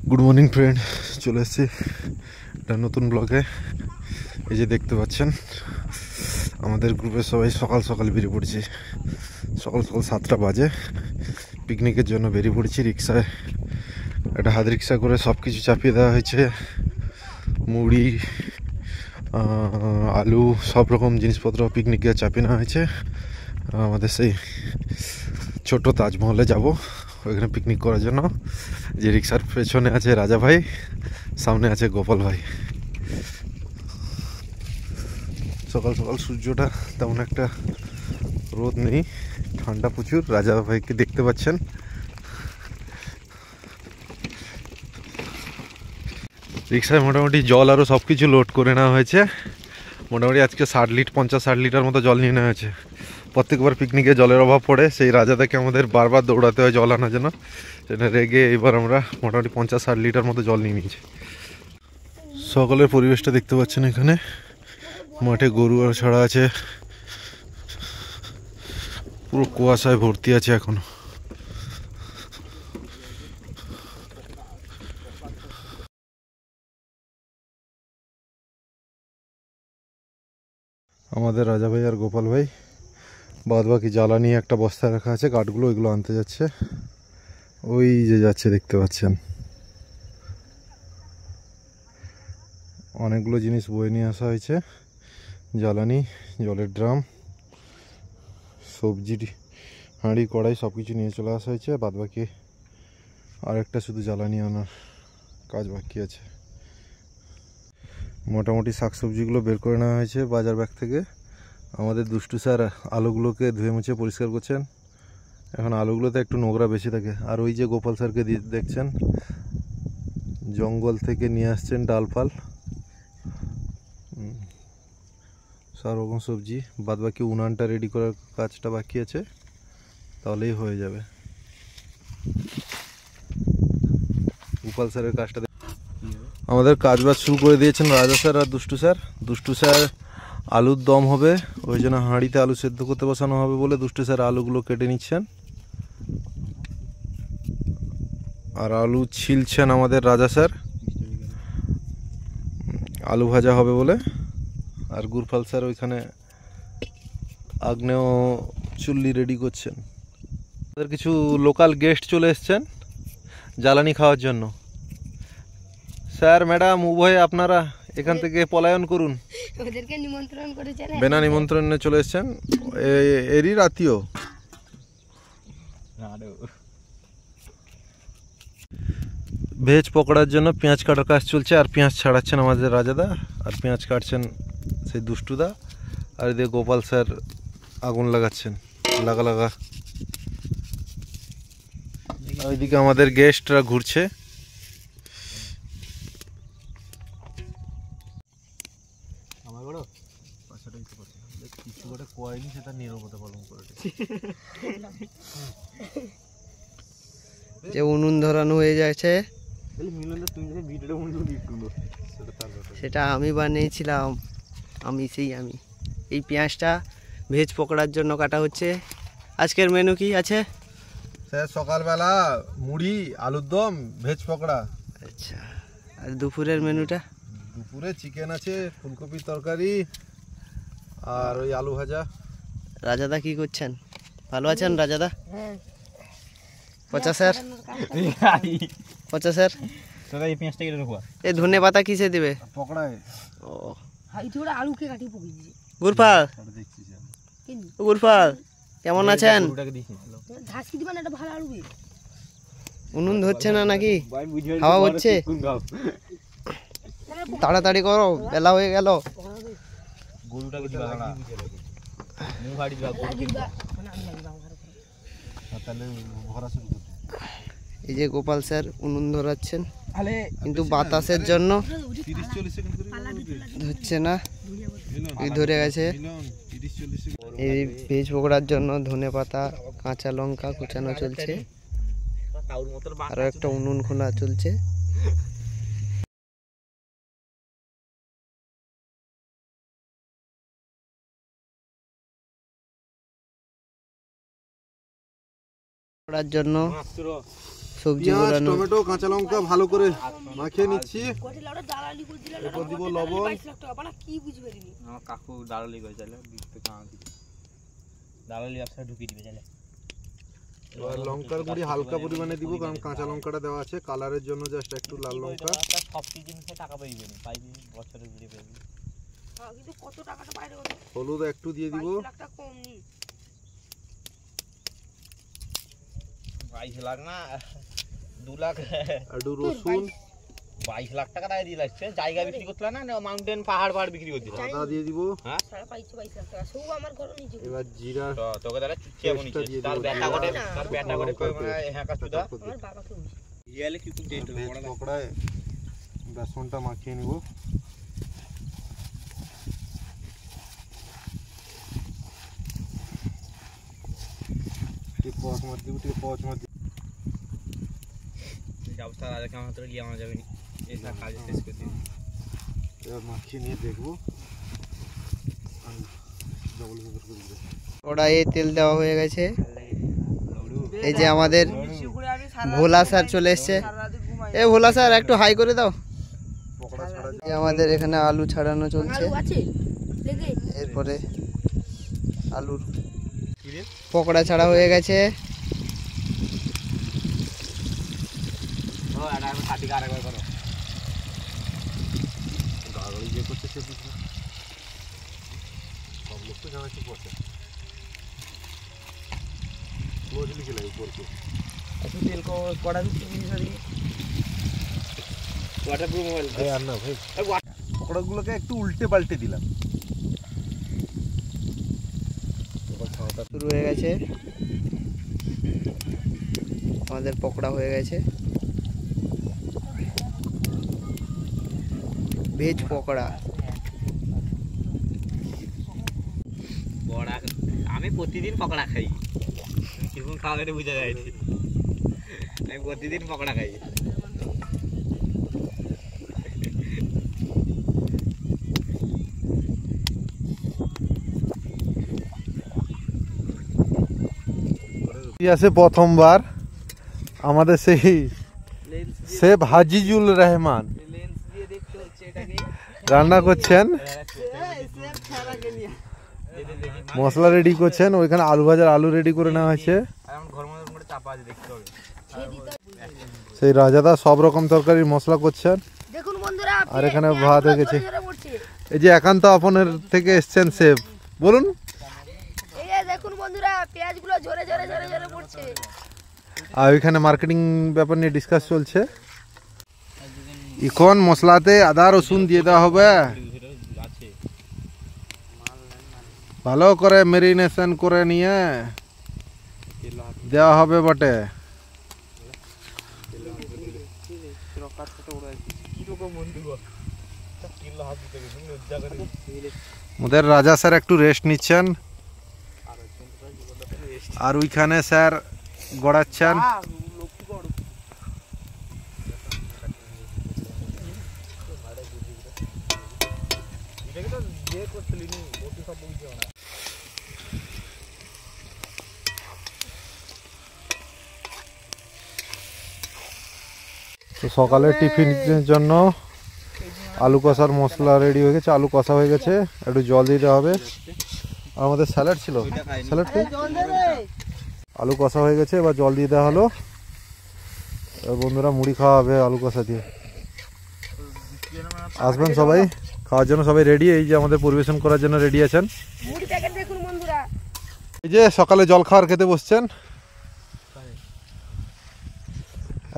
Good morning friend, চলে এসেছি একটা নতুন ব্লগে। এই যে দেখতে পাচ্ছেন আমাদের গ্রুপের সবাই সকাল সকাল বেরিয়ে পড়েছি। সকাল সকাল 7টা বাজে পিকনিকের জন্য বেরিয়ে পড়েছি। রিক্সায় একটা হাত রিক্সা করে সব কিছু চাপিয়ে দেওয়া হয়েছে। মুড়ি, আলু, সব রকম জিনিসপত্র পিকনিকে চাপিয়ে নেওয়া হয়েছে। আমাদের সেই ছোট তাজমহলে যাব ওইখানে পিকনিক করার জন্য। যে রিক্সার পেছনে আছে রাজা ভাই, সামনে আছে গোপাল ভাই। সকাল সকাল সূর্যটা তেমন একটা রোদ নেই, ঠান্ডা প্রচুর। রাজা ভাইকে দেখতে পাচ্ছেন। রিক্সায় মোটামুটি জল আরও সব কিছু লোড করে নেওয়া হয়েছে। মোটামুটি আজকে 50-60 লিটার মতো জল নিয়ে নেওয়া হয়েছে। প্রত্যেকবার পিকনিকে জলের অভাব পড়ে, সেই রাজাদাকে আমাদের বারবার দৌড়াতে হয় জল আনার জন্য। সেটা রেগে এবার আমরা মোটামুটি 50-60 লিটার মতো জল নিয়ে নিয়েছি। সকালের পরিবেশটা দেখতে পাচ্ছেন। এখানে মাঠে গরু আর ছাড়া আছে, পুরো কুয়াশায় ভর্তি আছে এখনো। আমাদের রাজা ভাই আর গোপাল ভাই বাদ বাকি জ্বালানি একটা বস্তায় রাখা আছে, কাঠগুলো ওইগুলো আনতে যাচ্ছে। ওই যে যাচ্ছে দেখতে পাচ্ছেন, অনেকগুলো জিনিস বয়ে নিয়ে আসা হয়েছে। জ্বালানি, জলের ড্রাম, সবজি, হাঁড়ি, কড়াই সব কিছু নিয়ে চলে আসা হয়েছে। বাদ বাকি আরেকটা শুধু জ্বালানি আনার কাজ বাকি আছে। মোটামুটি শাকসবজিগুলো বের করে নেওয়া হয়েছে বাজার ব্যাগ থেকে। আমাদের দুষ্টু স্যার আলুগুলোকে ধুয়ে মুছে পরিষ্কার করছেন। এখন আলুগুলোতে একটু নোংরা বেশি থাকে। আর ওই যে গোপাল স্যারকে দেখছেন, জঙ্গল থেকে নিয়ে আসছেন ডাল ফাল, সব রকম সবজি। বাদ বাকি উনানটা রেডি করার কাজটা বাকি আছে, তাহলেই হয়ে যাবে। গোপাল স্যারের কাজটা আমাদের কাজবাজ শুরু করে দিয়েছেন রাজা স্যার আর দুষ্টু স্যার। দুষ্টু স্যার আলুর দম হবে, ওই জন্য হাঁড়িতে আলু সেদ্ধ করতে বসানো হবে বলে দুষ্টু স্যার আলুগুলো কেটে নিচ্ছেন। আর আলু ছিলছেন আমাদের রাজা স্যার, আলু ভাজা হবে বলে। আর গুরফাল স্যার ওইখানে আগ্নেয় চুল্লি রেডি করছেন। আমাদের কিছু লোকাল গেস্ট চলে এসছেন জ্বালানি খাওয়ার জন্য। স্যার, ম্যাডাম উভয়ে আপনারা এখান থেকে পলায়ন করুন। ওদেরকে নিমন্ত্রণ করেছেন, বিনা নিমন্ত্রণে চলে এসছেন। এরই রাতিও ভেজ পকোড়ার জন্য পেঁয়াজ কাটার কাজ চলছে। আর পেঁয়াজ ছাড়াচ্ছেন আমাদের রাজাদা, আর পেঁয়াজ কাটছেন সেই দুষ্টুদা। আর এদিকে গোপাল স্যার আগুন লাগাচ্ছেন, লাগা লাগা। ওইদিকে আমাদের গেস্টরা ঘুরছে। যে উনুন ধরানো হয়ে যাচ্ছে, সেটা আমি বানিয়েছিলাম। আমি এই পেঁয়াজটা ভেজ পকোড়ার জন্য কাটা হচ্ছে। আজকের মেনু কি আছে? স্যার সকালবেলা মুড়ি, আলুর দম, ভেজ পকোড়া। আচ্ছা, আর দুপুরের মেনুটা? দুপুরে চিকেন আছে, ফুলকপির তরকারি আর ওই আলু ভাজা। রাজাদা কি করছেন? ভালো আছেন রাজাদা? পচা স্যার, পচা স্যার, এই পেঁয়াজটা কেটে রাখো। এই ধনে পাতা কিসে দিবে? পকোড়ায়। ও হাইটুরা আলুকে কাটি পকি দিয়েছে। গুরফাল, গুরফাল কেমন আছেন? ঘাস কি দিবেন? এটা ভালো আলু দিয়ে উনুন ধরছে না নাকি? হাওয়া হচ্ছে? তাড়াতাড়ি করো, বেলা হয়ে গেল। গরুটাকে দিবা না, মুখ হাড়ি দিবা গরুকে দিবা। তাহলে ভরা শুরু করতে। এই যে গোপাল স্যার উনুন ধরাচ্ছেন, কিন্তু বাতাসের জন্য 30-40 সেকেন্ড করে ধরছে না। এই ধরে গেছে। এই ভেজ পকোড়ার জন্য ধনে পাতা, কাঁচা লঙ্কা কুচানো চলছে। আরো একটা উনুন খোলা চলছে। পকোড়ার জন্য সবজিগুলো পেঁয়াজ টমেটো কাঁচা লঙ্কা ভালো করে মাখিয়ে নিচ্ছি। এরপর দিব লবণ। আমার কাকু দালালি করে চাইলে দিতে কাঁচা দিতে দালালি ব্যবসা ঢুকিয়ে দিবে চাইলে। এবার লঙ্কার গুঁড়ি হালকা পরিমাণে দিব, কারণ কাঁচা লঙ্কাটা দেওয়া আছে কালারের জন্য, জাস্ট একটু লাল লঙ্কা। সব জিনিসে টাকা পাইবে না, পাইবে বছরে ঘুরে পাইবে। হলুদ একটু দিয়ে দিব। 22 লাখ না 2 লাখ। একটু রসুন। 22 লাখ টাকা দায় দিয়ে লাগছে। জায়গা বিক্রি করতে না, মাউন্টেন পাহাড় বিক্রি করতে। আদা দিয়ে দিব। হ্যাঁ এবার জিরা। তোকে দাদা চুচ্চে বনিছে তার ব্যাটা করে হ্যাঁ কাছুদা ইয়ালে কি খুব টেস্ট হবে। পকড়ায় বেসনটা মাখিয়ে নিব। ব্যবস্থা রাজা কেমন হাতে গিয়ে আমার যাবে না, এটা কাজ শেষ করে দিই। এবার মাখিয়ে নিয়ে দেখবো। কড়াইয়ে তেল দেওয়া হয়ে গেছে। এই যে আমাদের ভোলা স্যার চলে এসছে। এ ভোলা স্যার একটু হাই করে দাও। এই আমাদের এখানে আলু ছাড়ানো চলছে। এরপরে আলুর পকোড়া ছাড়া হয়ে গেছে। পকোড়াগুলোকে একটু উল্টে পাল্টে দিলাম। শুরু হয়ে গেছে, আমাদের পকোড়া হয়ে গেছে। ভেজ পকোড়া। বড়া আমি প্রতিদিন পকোড়া খাই, কিরকম খাওয়া এটা বুঝা যায়। আমি প্রতিদিন পকোড়া খাই। আছে প্রথমবার আমাদের সেই শেফ হাজিজুল রহমান রান্না করছেন, মশলা রেডি করছেন। ওইখানে আলু ভাজার আলু রেডি করে নেওয়া হয়েছে। সেই রাজাদা সব রকম তরকারির মশলা করছেন। দেখুন বন্ধুরা, আর এখানে ভাত হয়ে গেছে। পড়ছে। এই যে একান্ত আপনের থেকে এসছেন শেফ, বলুন। এই যে দেখুন বন্ধুরা, পেঁয়াজগুলো ঝরে ঝরে ঝরে ঝরে পড়ছে। আর ওইখানে মার্কেটিং ব্যাপার নিয়ে ডিসকাস চলছে। এখন মশলাতে আদা রসুন দিয়ে দেওয়া হবে, ভালো করে ম্যারিনেশন করে নিয়ে দেওয়া হবে বটে। ওদের রাজা স্যার একটু রেস্ট নিচ্ছেন, আর ওইখানে স্যার গড়াচ্ছেন। তো সকালে টিফিনের জন্য আলু কষার মশলা রেডি হয়ে গেছে, আলু কষা হয়ে গেছে, একটু জল দিতে হবে। আর আমাদের স্যালাড ছিল, স্যালাড আলু কষা হয়ে গেছে, এবার জল দিয়ে দেওয়া হলো। বন্ধুরা মুড়ি খাওয়া হবে আলু কষা দিয়ে। আসবেন সবাই খাওয়ার জন্য, সবাই রেডি। এই যে আমাদের পরিবেশন করার জন্য রেডি আছেন। এই যে সকালে জল খাওয়ার খেতে বসছেন।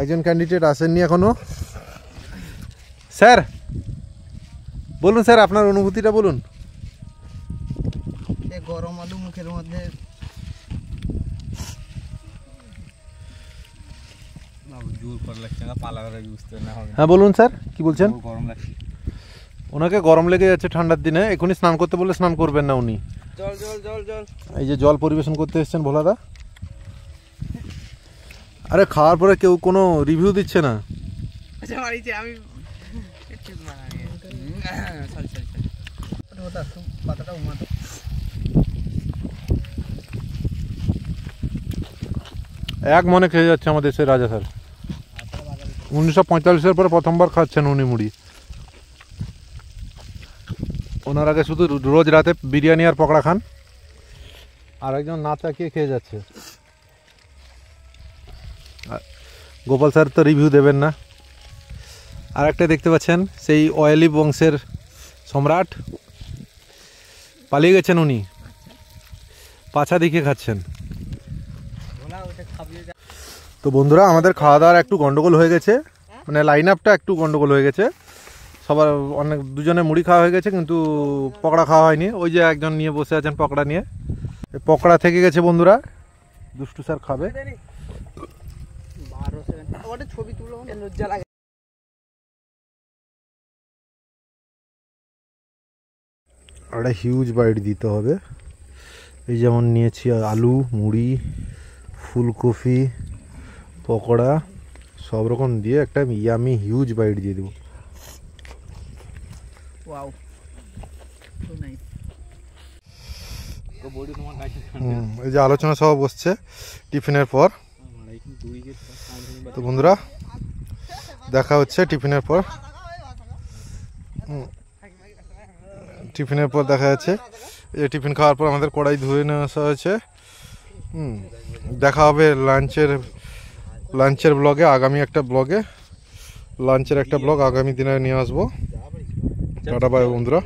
একজন ক্যান্ডিডেট আসেননি এখনো। স্যার বলুন, স্যার আপনার অনুভূতিটা বলুন। গরম আলু মুখের মধ্যে হ্যাঁ বলুন স্যার, কি বলছেন? গরম লাগছে, ওনাকে গরম লেগে যাচ্ছে ঠান্ডার দিনে। এখনই স্নান করতে বললে স্নান করবেন না উনি। জল জল জল জল। এই যে জল পরিবেশন করতে এসেছেন ভোলাদা। আরে খাওয়ার পরে কেউ কোনো রিভিউ দিচ্ছে না। আমি এক মনে খেয়ে যাচ্ছে আমাদের সেই রাজা স্যার। 1945-এর পরে প্রথমবার খাচ্ছেন উনি মুড়ি। ওনার আগে শুধু রোজ রাতে বিরিয়ানি আর পকোড়া খান, আর একজন না চাকিয়ে খেয়ে যাচ্ছে। গোপাল স্যার তো রিভিউ দেবেন না। আর একটা দেখতে পাচ্ছেন সেই অয়েলি বংশের সম্রাট, পালিয়ে গেছেন উনি, পাছা দিকে খাচ্ছেন। তো বন্ধুরা, আমাদের খাওয়া দাওয়ার একটু গন্ডগোল হয়ে গেছে, মানে লাইন আপটা একটু গন্ডগোল হয়ে গেছে। সবার দুজনে মুড়ি খাওয়া হয়ে গেছে, কিন্তু পকোড়া খাওয়া হয়নি। ওই যে একজন নিয়ে বসে আছেন পকোড়া নিয়ে, পকোড়া থেকে গেছে বন্ধুরা। দুষ্টু স্যার খাবে। ছবি তুলো, লজ্জা লাগে। একটা হিউজ বাইট দিতে হবে। এই যেমন নিয়েছি আলু, মুড়ি, ফুলকপি, পকোড়া, সব রকম দিয়ে একটা ইয়ামি হিউজ বাইট দিয়ে দেবো। Wow, so nice. এই যে আলোচনা সভা বসছে টিফিনের পর। তো বন্ধুরা, দেখা হচ্ছে টিফিনের পর। টিফিনের পর দেখা যাচ্ছে। এই টিফিন খাওয়ার পর আমাদের কড়াই ধুয়ে নিয়ে আসা হয়েছে। দেখা হবে লাঞ্চের ব্লগে, আগামী একটা ব্লগে। লাঞ্চের একটা ব্লগ আগামী দিনে নিয়ে আসবো। টাটা বাই বন্ধুরা।